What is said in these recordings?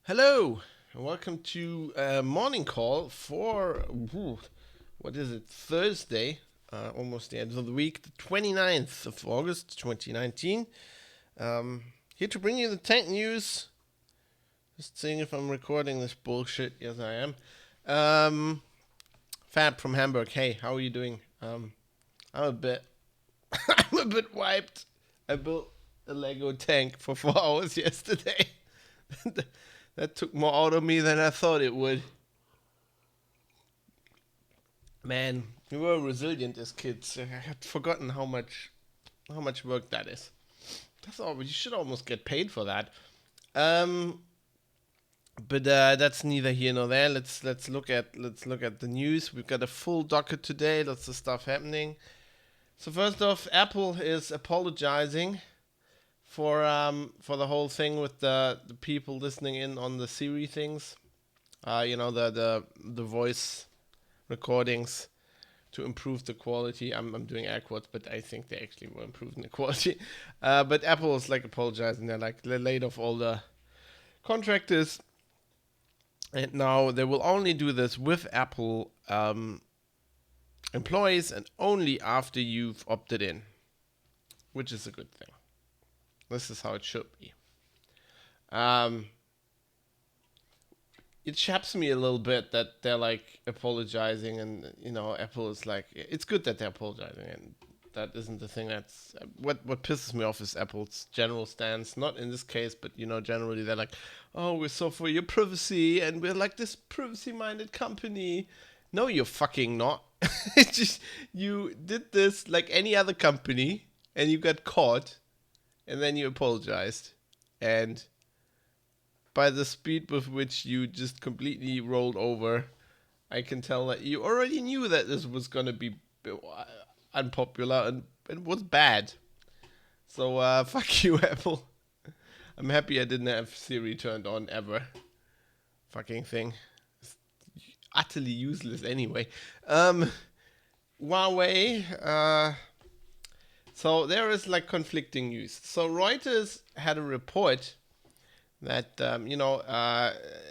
Hello, and welcome to morning call for what is it? Thursday, almost the end of the week, the 29th of August 2019. Here to bring you the tech news. Just seeing if I'm recording this bullshit. Yes, I am. Fab from Hamburg. Hey, how are you doing? I'm a bit, I'm a bit wiped. I built a Lego tank for 4 hours yesterday. That took more out of me than I thought it would. Man, we were resilient as kids. I had forgotten how much work that is. That's all. You should almost get paid for that. Um, but that's neither here nor there. Let's look at the news. We've got a full docket today. Lots of stuff happening. So first off, Apple is apologizing for the whole thing with the people listening in on the Siri things. The voice recordings to improve the quality. I'm doing air quotes, but I think they actually were improving the quality. But Apple is like apologizing. They're like they laid off all the contractors, and now they will only do this with Apple employees and only after you've opted in, which is a good thing. This is how it should be. Um, it chaps me a little bit that they're like apologizing, and Apple is like, it's good that they're apologizing, and that isn't the thing. That's what pisses me off is Apple's general stance. Not in this case, but generally they're like, oh, we're so for your privacy, and we're like this privacy-minded company. No, you're fucking not. It's just you did this like any other company, and you got caught, and then you apologized, and by the speed with which you just completely rolled over, I can tell that you already knew that this was gonna be unpopular and it was bad. So fuck you, Apple. I'm happy I didn't have Siri turned on ever. Fucking thing. It's utterly useless anyway. Huawei. So there is like conflicting news. So Reuters had a report that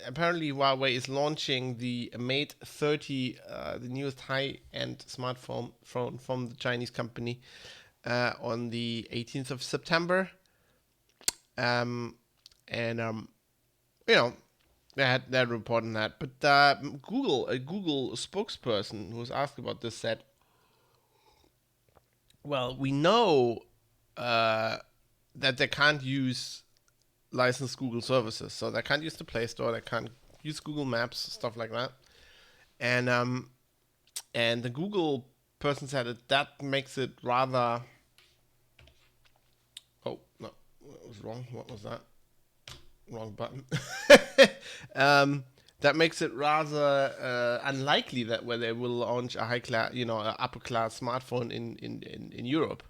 apparently Huawei is launching the Mate 30, the newest high-end smartphone from the Chinese company, on the 18th of September. Um, and they had that report on that. But a Google spokesperson who was asked about this said, "Well, we know that they can't use licensed Google services. So they can't use the Play Store, they can't use Google Maps, stuff like that. And the Google person said that makes it rather. Oh no, that was wrong. What was that? Wrong button. That makes it rather unlikely that where they will launch a high class, upper class smartphone in Europe,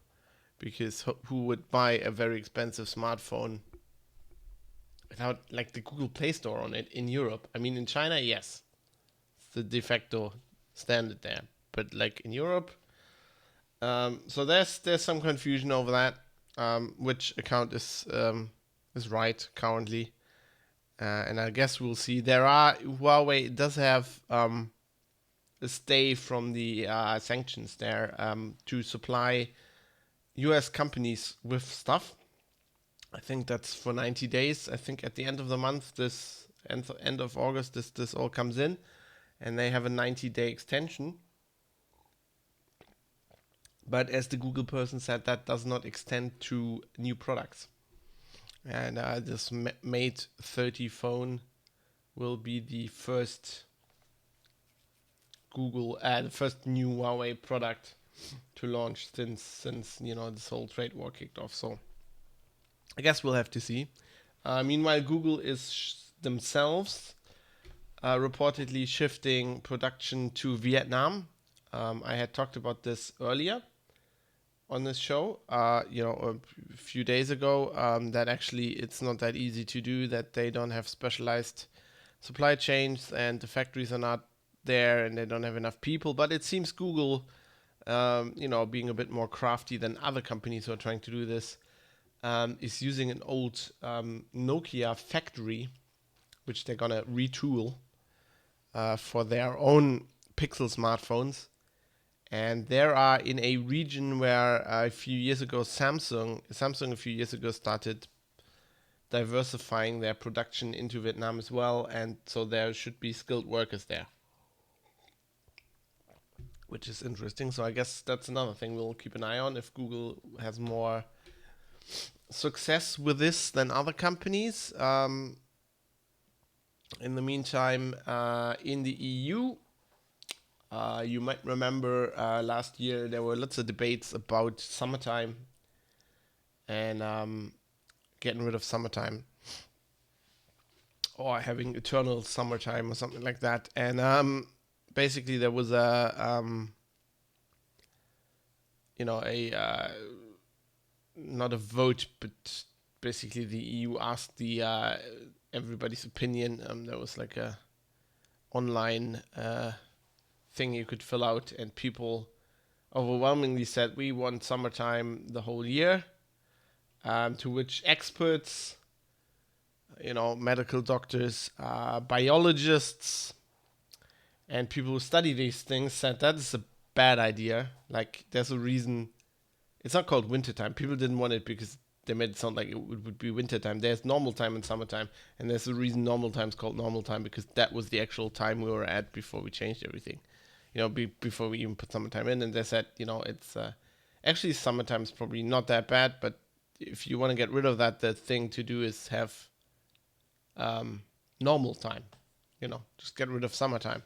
because who would buy a very expensive smartphone without like the Google Play Store on it in Europe? I mean, in China, yes, it's the de facto standard there, but like in Europe, so there's some confusion over that, which account is right currently, and I guess we'll see. Huawei does have a stay from the sanctions there to supply U.S. companies with stuff. I think that's for 90 days. I think at the end of the month, this end of August, this all comes in, and they have a 90-day extension. But as the Google person said, that does not extend to new products. And this Mate 30 phone will be the first the first new Huawei product to launch since this whole trade war kicked off. So I guess we'll have to see. Meanwhile, Google is themselves reportedly shifting production to Vietnam. I had talked about this earlier on this show, a few days ago, that actually it's not that easy to do, that they don't have specialized supply chains and the factories are not there and they don't have enough people. But it seems Google, being a bit more crafty than other companies who are trying to do this, is using an old Nokia factory which they're gonna retool for their own Pixel smartphones. And there are in a region where a few years ago Samsung a few years ago started diversifying their production into Vietnam as well, and so there should be skilled workers there, which is interesting. So I guess that's another thing we'll keep an eye on if Google has more success with this than other companies. In the meantime, in the EU, you might remember last year there were lots of debates about summertime and getting rid of summertime or having eternal summertime or something like that. And basically there was a not a vote, but basically the EU asked the everybody's opinion. There was like a online thing you could fill out, and people overwhelmingly said we want summertime the whole year. To which experts, medical doctors, biologists, and people who study these things said that is a bad idea. Like, there's a reason. It's not called wintertime. People didn't want it because they made it sound like it would be wintertime. There's normal time and summertime, and there's a reason normal time is called normal time, because that was the actual time we were at before we changed everything. Before we even put summertime in. And they said, it's actually summertime is probably not that bad, but if you want to get rid of that, the thing to do is have normal time. Just get rid of summertime.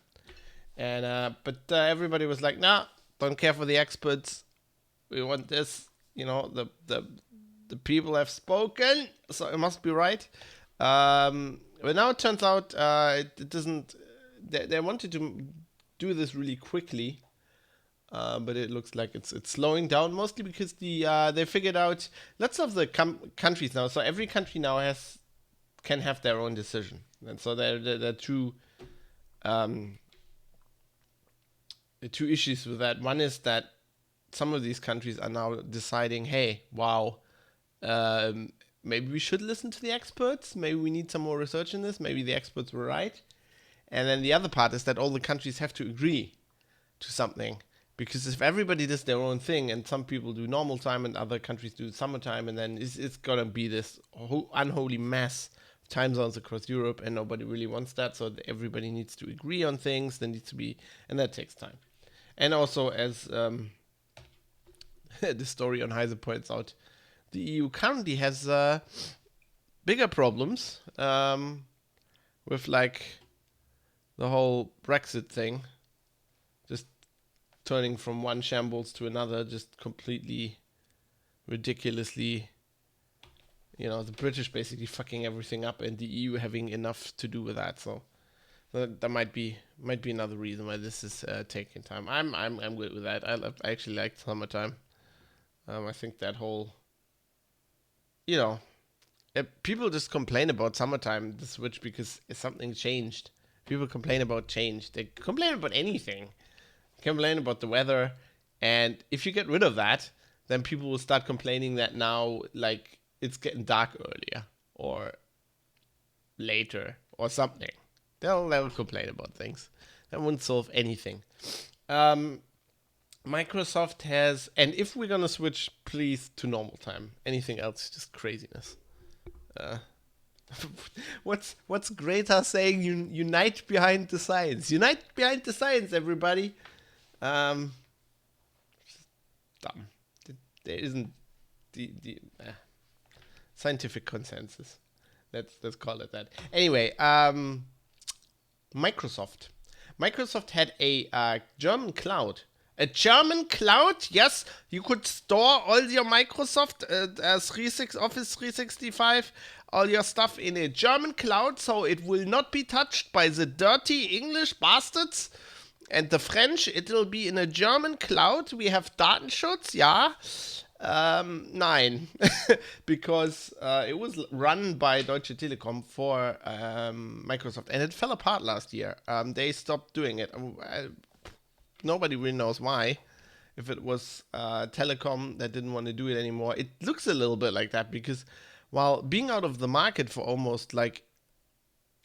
And but everybody was like, nah, don't care for the experts. We want this. The people have spoken, so it must be right. But now it turns out it doesn't. They wanted to do this really quickly. But it looks like it's slowing down, mostly because they figured out lots of the countries now. So every country now can have their own decision, and so there are two issues with that. One is that some of these countries are now deciding, hey, wow, maybe we should listen to the experts. Maybe we need some more research in this. Maybe the experts were right. And then the other part is that all the countries have to agree to something. Because if everybody does their own thing, and some people do normal time and other countries do summertime, and then it's going to be this unholy mess of time zones across Europe, and nobody really wants that. So everybody needs to agree on things. There needs to be, and that takes time. And also, as the story on Heise points out, the EU currently has bigger problems with like the whole Brexit thing. Just turning from one shambles to another, just completely ridiculously, the British basically fucking everything up, and the EU having enough to do with that. So that might be another reason why this is taking time. I'm good with that. I actually like summertime. I think that whole, people just complain about summertime, the switch, because something changed. People complain about change. They complain about anything. Complain about the weather, and if you get rid of that, then people will start complaining that now, like, it's getting dark earlier or later or something. They'll complain about things. That won't solve anything. Microsoft has, and if we're gonna switch, please, to normal time. Anything else is just craziness. What's Greta saying? Unite behind the science. Unite behind the science, everybody. Dumb. There isn't the scientific consensus. Let's call it that. Anyway, Microsoft. Microsoft had a German cloud. A German cloud? Yes, you could store all your Microsoft Office 365, all your stuff in a German cloud, so it will not be touched by the dirty English bastards. And the French, it will be in a German cloud. We have Datenschutz, yeah. Nein. Because it was run by Deutsche Telekom for Microsoft, and it fell apart last year. They stopped doing it. Nobody really knows why. If it was Telecom that didn't want to do it anymore. It looks a little bit like that, because while being out of the market for almost like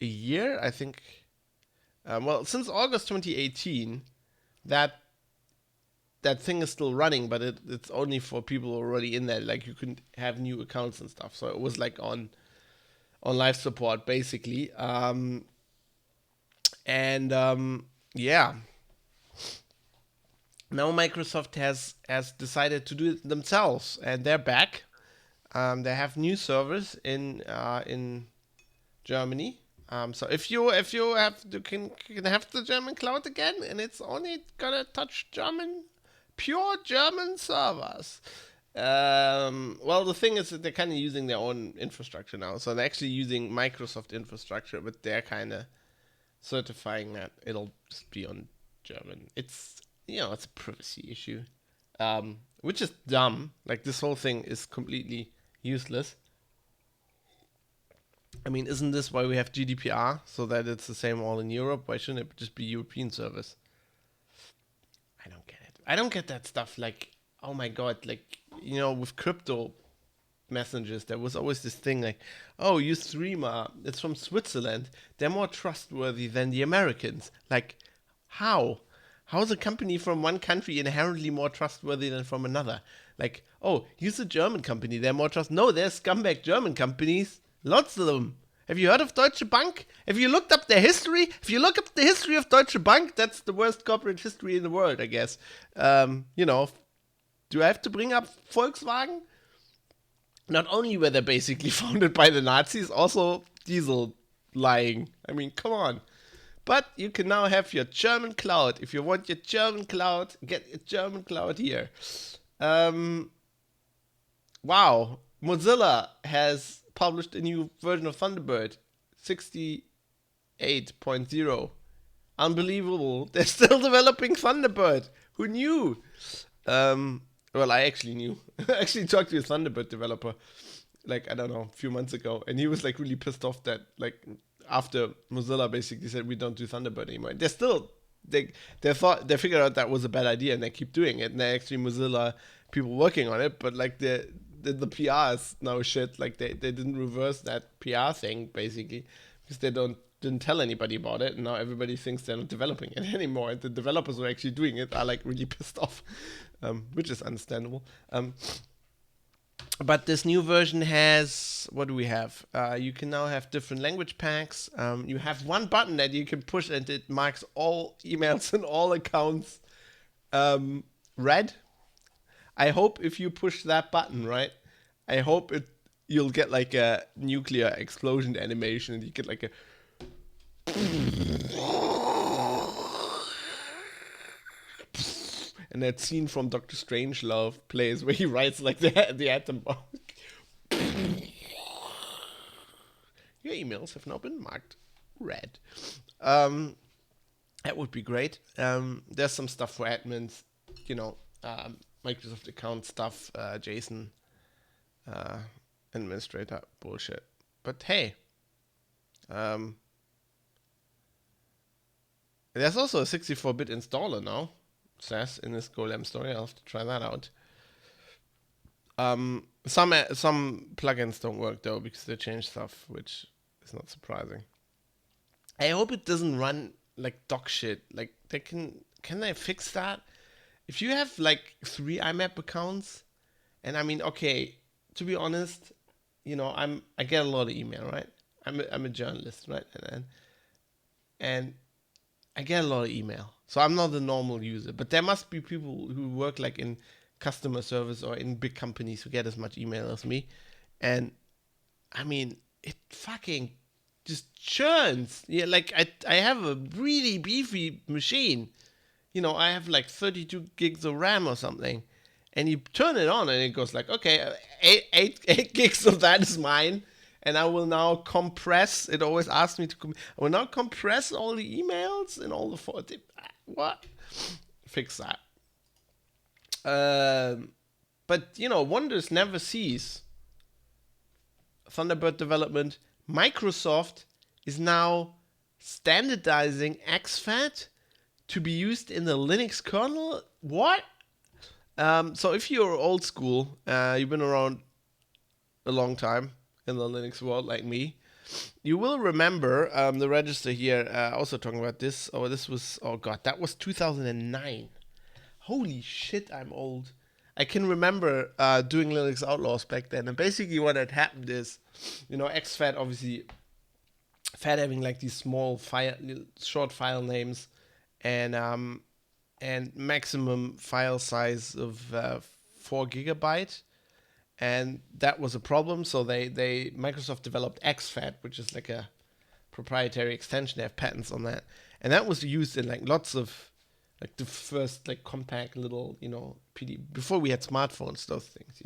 a year, I think. Well, since August 2018, that that thing is still running, but it's only for people already in there. Like you can have new accounts and stuff. So it was like on live support basically. And yeah, now Microsoft has decided to do it themselves, and they're back. They have new servers in Germany. So if you have you can have the German cloud again, and it's only gonna touch pure German servers. Well, the thing is that they're kind of using their own infrastructure now, so they're actually using Microsoft infrastructure, but they're kind of certifying that it'll just be on German. It's it's a privacy issue, which is dumb. Like this whole thing is completely useless. I mean, isn't this why we have GDPR? So that it's the same all in Europe? Why shouldn't it just be European service? I don't get it. I don't get that stuff. Like, oh my god, like, with crypto messengers, there was always this thing like, oh, you streamer, it's from Switzerland. They're more trustworthy than the Americans. Like, how? How is a company from one country inherently more trustworthy than from another? Like, oh, use a German company, they're more trust. No, there's scumbag German companies. Lots of them. Have you heard of Deutsche Bank? Have you looked up their history? If you look up the history of Deutsche Bank, that's the worst corporate history in the world, I guess. Do I have to bring up Volkswagen? Not only were they basically founded by the Nazis, also diesel lying. I mean, come on. But you can now have your German cloud. If you want your German cloud, get your German cloud here. Wow. Mozilla has published a new version of Thunderbird 68.0. Unbelievable. They're still developing Thunderbird. Who knew? Well, I actually knew. I actually talked to a Thunderbird developer, like, I don't know, a few months ago. And he was, like, really pissed off that, like, after Mozilla basically said we don't do Thunderbird anymore. They're still, they figured out that was a bad idea and they keep doing it. And they're actually Mozilla people working on it. But, like, the PR is now shit. Like, they didn't reverse that PR thing, basically, because they didn't tell anybody about it, and now everybody thinks they're not developing it anymore, and the developers who are actually doing it are like really pissed off, which is understandable. But this new version has, what do we have? You can now have different language packs. You have one button that you can push and it marks all emails and all accounts red. I hope if you push that button, right, I hope you'll get like a nuclear explosion animation and you get like a and that scene from Doctor Strangelove plays where he writes like the atom bomb. Your emails have now been marked red. That would be great. There's some stuff for admins, Microsoft account stuff, JSON administrator bullshit. But hey, there's also a 64-bit installer now, says in this Golem story. I'll have to try that out. Some plugins don't work though because they change stuff, which is not surprising. I hope it doesn't run like dog shit. Like can they fix that? If you have like 3 IMAP accounts, and I mean, okay, to be honest, I get a lot of email, right? I'm a journalist, right? And I get a lot of email. So I'm not the normal user. But there must be people who work like in customer service or in big companies who get as much email as me. And I mean, it fucking just churns. Yeah, like I have a really beefy machine. I have like 32 gigs of RAM or something. And you turn it on and it goes like, okay, 8 gigs of that is mine. And I will now compress. It always asks me to. I will now compress all the emails and all the 40. What? Fix that. But wonders never cease. Thunderbird development. Microsoft is now standardizing exFAT to be used in the Linux kernel. What? So if you're old school, you've been around a long time in the Linux world like me, You will remember the register here also talking about this. Oh, this was, oh god, that was 2009. Holy shit, I'm old. I can remember doing Linux Outlaws back then, and basically what had happened is, exFAT, obviously, FAT having like these small short file names, and maximum file size of 4 GB, and that was a problem. So Microsoft developed exFAT, which is like a proprietary extension. They have patents on that, and that was used in like lots of like the first like compact little PD before we had smartphones. Those things,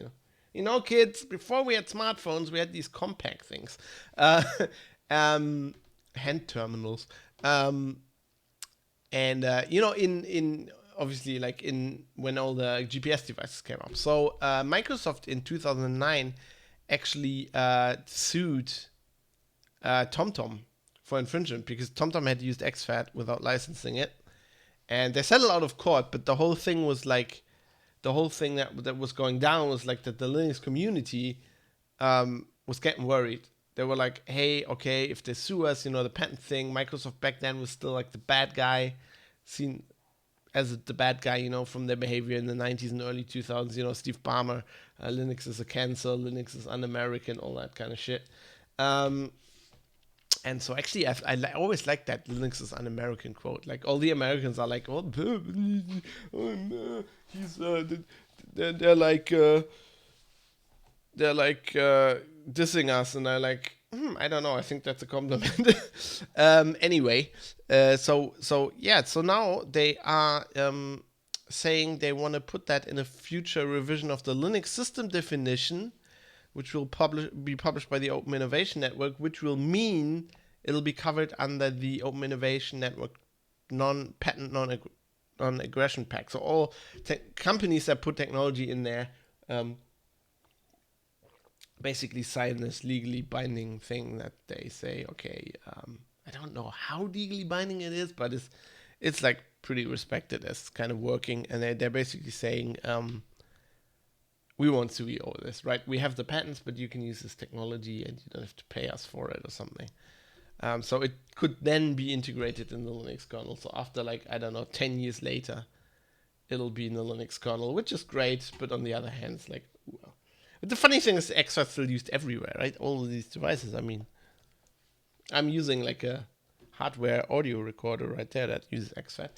kids. Before we had smartphones, we had these compact things, hand terminals, and in obviously like in when all the GPS devices came up. So Microsoft in 2009 actually sued TomTom for infringement because TomTom had used exFAT without licensing it, and they settled out of court. But the whole thing that was going down was like that the Linux community was getting worried. They were like, hey, okay, if they sue us, the patent thing, Microsoft back then was still like the bad guy, seen as the bad guy, from their behavior in the 90s and early 2000s, Steve Ballmer, Linux is a cancer, Linux is un-American, all that kind of shit. And so actually, I always like that Linux is un-American quote. Like all the Americans are like, oh, he's, they're like dissing us, and they're like, I don't know. I think that's a compliment. Anyway, so now they are saying they want to put that in a future revision of the Linux system definition, which will be published by the Open Innovation Network, which will mean it'll be covered under the Open Innovation Network non-patent non-aggression pact. So all companies that put technology in there basically sign this legally binding thing that they say, okay, I don't know how legally binding it is, but it's like pretty respected as kind of working, and they're basically saying, we won't sue you over this, right? We have the patents, but you can use this technology and you don't have to pay us for it or something. So it could then be integrated in the Linux kernel. So after 10 years later, it'll be in the Linux kernel, which is great, but on the other hand, it's like, well. But the funny thing is exFAT still used everywhere, right? All of these devices. I mean, I'm using like a hardware audio recorder right there that uses exFAT.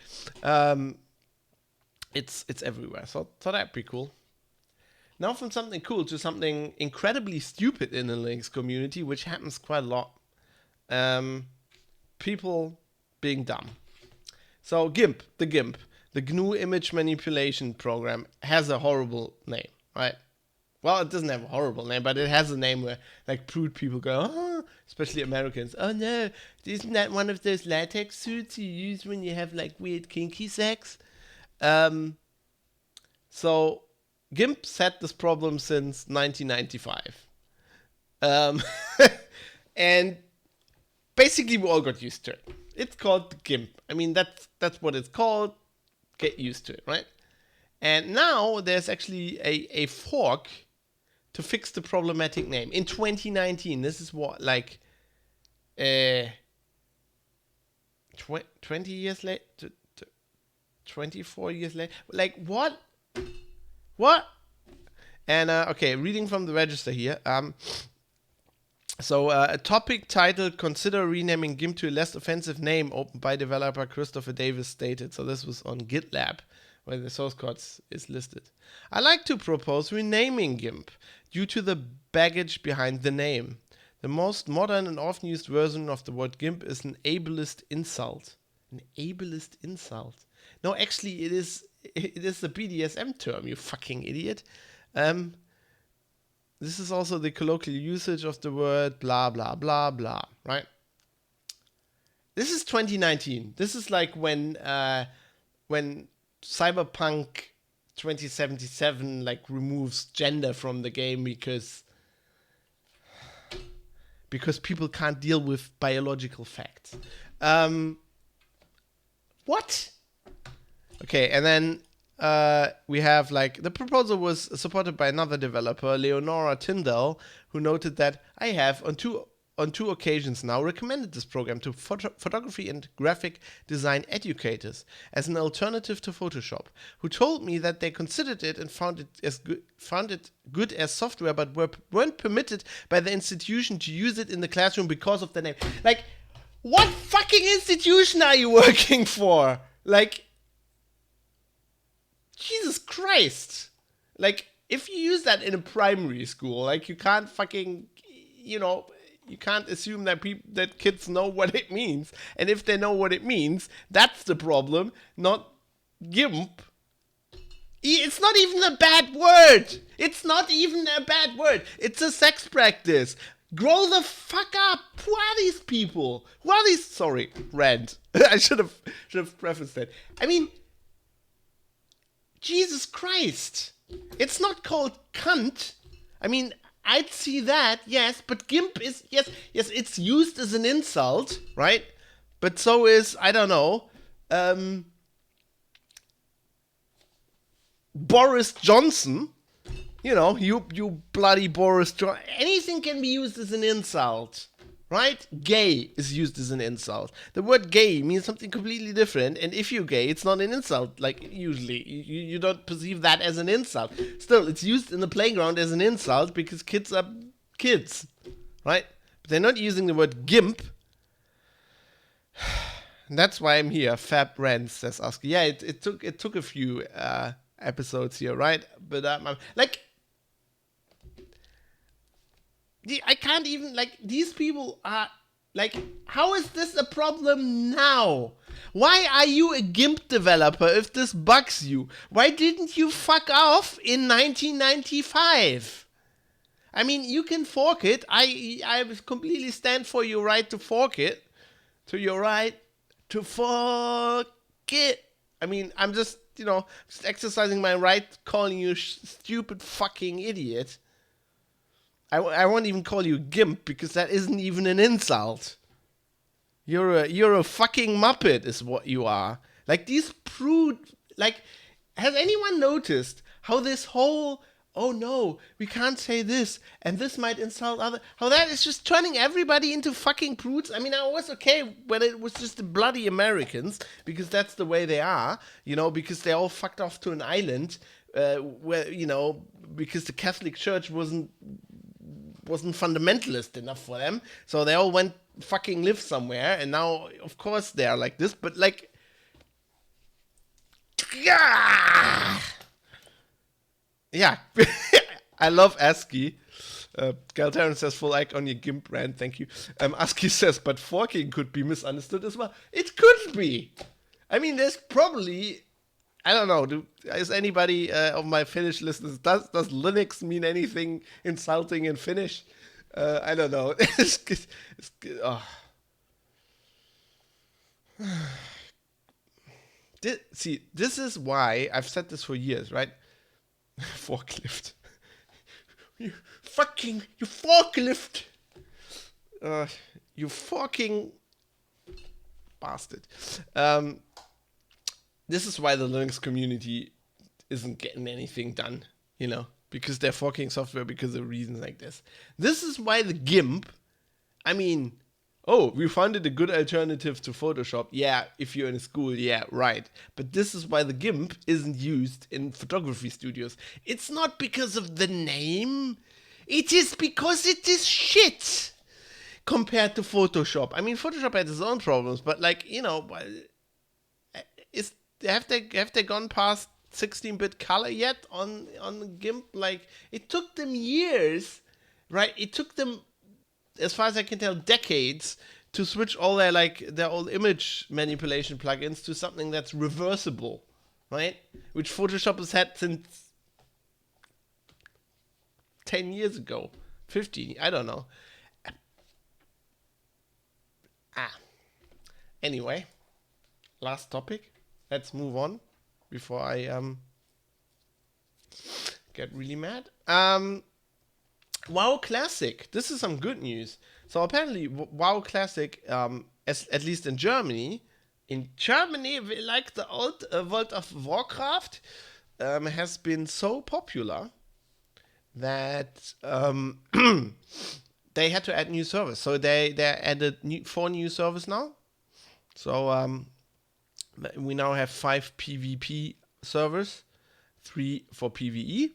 It's everywhere. So that'd be cool. Now from something cool to something incredibly stupid in the Linux community, which happens quite a lot. People being dumb. So GIMP, the GNU image manipulation program, has a horrible name, right? Well, it doesn't have a horrible name, but it has a name where like prude people go, oh, especially Americans. Oh no, isn't that one of those latex suits you use when you have like weird kinky sex? So GIMP's had this problem since 1995. And basically we all got used to it. It's called GIMP. I mean, that's what it's called. Get used to it, right? And now there's actually a fork to fix the problematic name. In 2019, this is what, 20 years late? 24 years late? Like, what? What? And, okay, reading from the register here. So a topic titled "Consider renaming GIMP to a less offensive name," opened by developer Christopher Davis, stated. So this was on GitLab, where the source code is listed. I like to propose renaming GIMP due to the baggage behind the name. The most modern and often used version of the word GIMP is an ableist insult. An ableist insult? No, actually, it is a BDSM term, you fucking idiot. This is also the colloquial usage of the word blah, blah, blah, blah, right? This is 2019. This is like when Cyberpunk 2077 removes gender from the game because people can't deal with biological facts. What? Okay, and then we have the proposal was supported by another developer, Leonora Tyndall, who noted that I have on two on 2 occasions now recommended this program to photography and graphic design educators as an alternative to Photoshop, who told me that they considered it and found it good as software, but weren't permitted by the institution to use it in the classroom because of the name. Like, what fucking institution are you working for? Like, Jesus Christ. Like, if you use that in a primary school, like, you can't fucking, you can't assume that that kids know what it means. And if they know what it means, that's the problem, not GIMP. It's not even a bad word. It's not even a bad word. It's a sex practice. Grow the fuck up. Who are these people? Who are these? Sorry, rant. I should have prefaced that. I mean, Jesus Christ. It's not called cunt. I mean, I'd see that, yes, but GIMP is, yes, it's used as an insult, right? But so is, I don't know, Boris Johnson. You bloody Boris Johnson. Anything can be used as an insult, right? Gay is used as an insult. The word gay means something completely different, and if you're gay, it's not an insult. Like, usually, you don't perceive that as an insult. Still, it's used in the playground as an insult because kids are kids, right? But they're not using the word GIMP. And that's why I'm here. Fab Rants, says Ask. Yeah, it took a few episodes here, right? But like, I can't even, like, these people are, like, how is this a problem now? Why are you a GIMP developer if this bugs you? Why didn't you fuck off in 1995? I mean, you can fork it. I completely stand for your right to fork it. To your right to fork it. I mean, I'm just exercising my right calling you stupid fucking idiot. I won't even call you GIMP because that isn't even an insult. You're a fucking muppet is what you are. Like, these prude, like, has anyone noticed how this whole, oh no, we can't say this and this might insult other, how that is just turning everybody into fucking prudes? I mean, I was okay when it was just the bloody Americans because that's the way they are, because they all fucked off to an island where, because the Catholic Church wasn't fundamentalist enough for them, so they all went fucking live somewhere, and now of course they are like this, but like, yeah. I love ASCII. Galtaran says full like on your GIMP brand, thank you. ASCII says, but forking could be misunderstood as well. It could be. I mean, there's probably, I don't know. Is anybody of my Finnish listeners, does Linux mean anything insulting in Finnish? I don't know. This is why I've said this for years, right? Forklift. You forklift. You fucking bastard. This is why the Linux community isn't getting anything done, because they're forking software because of reasons like this. This is why the GIMP, I mean, we found it a good alternative to Photoshop. Yeah, if you're in a school, yeah, right. But this is why the GIMP isn't used in photography studios. It's not because of the name. It is because it is shit compared to Photoshop. I mean, Photoshop had its own problems, but like, have they gone past 16-bit color yet on GIMP? Like, it took them years, right? It took them, as far as I can tell, decades to switch all their old image manipulation plugins to something that's reversible, right? Which Photoshop has had since 10 years ago, 15, I don't know. Anyway, last topic. Let's move on before I get really mad. WoW Classic. This is some good news. So apparently WoW Classic, at least in Germany, like the old World of Warcraft, has been so popular that they had to add new servers. So they added 4 new servers now. So we now have 5 PvP servers, 3 for PvE,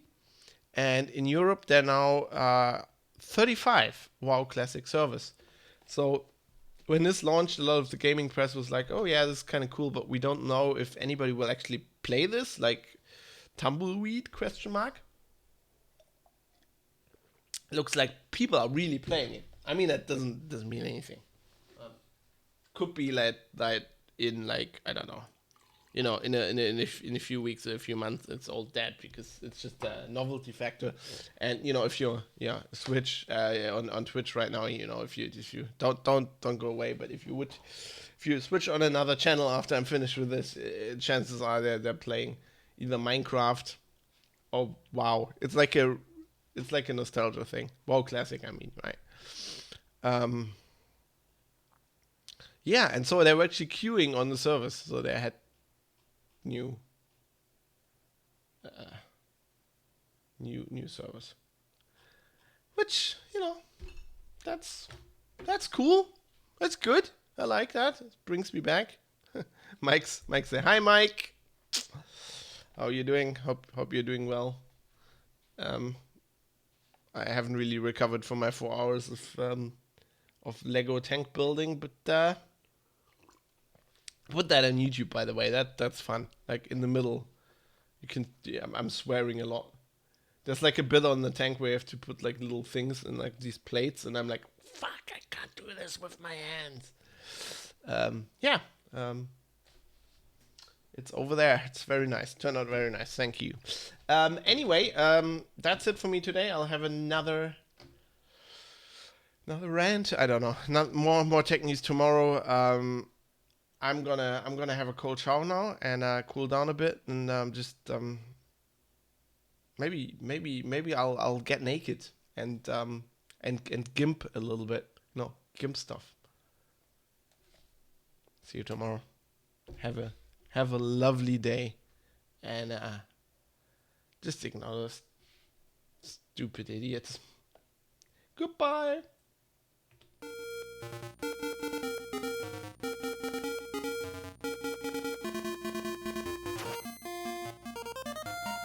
and in Europe there are now 35 WoW Classic servers. So when this launched, a lot of the gaming press was like, "Oh yeah, this is kind of cool, but we don't know if anybody will actually play this." Like tumbleweed ? Looks like people are really playing it. I mean, that doesn't mean anything. Could be like that in like, I don't know, in a few weeks or a few months, it's all dead because it's just a novelty factor. And if you switch on Twitch right now, if you don't go away, but if you switch on another channel after I'm finished with this, chances are they're playing either Minecraft or WoW. It's like a nostalgia thing. WoW Classic, I mean, right? Yeah, and so they were actually queuing on the service, so they had new servers, which that's cool. That's good. I like that. It brings me back. Mike, say hi, Mike. How are you doing? Hope you're doing well. I haven't really recovered from my 4 hours of Lego tank building, but put that on YouTube, by the way. That's fun. Like in the middle, you can. Yeah, I'm swearing a lot. There's like a bit on the tank where you have to put like little things in like these plates, and I'm like, fuck, I can't do this with my hands. Yeah. It's over there. It's very nice. Turned out very nice. Thank you. Anyway, that's it for me today. I'll have another rant. I don't know. Not more tech news tomorrow. I'm gonna have a cold shower now and cool down a bit and just maybe I'll get naked and GIMP a little bit. No, GIMP stuff. See you tomorrow. Have a lovely day and just ignore those stupid idiots. Goodbye.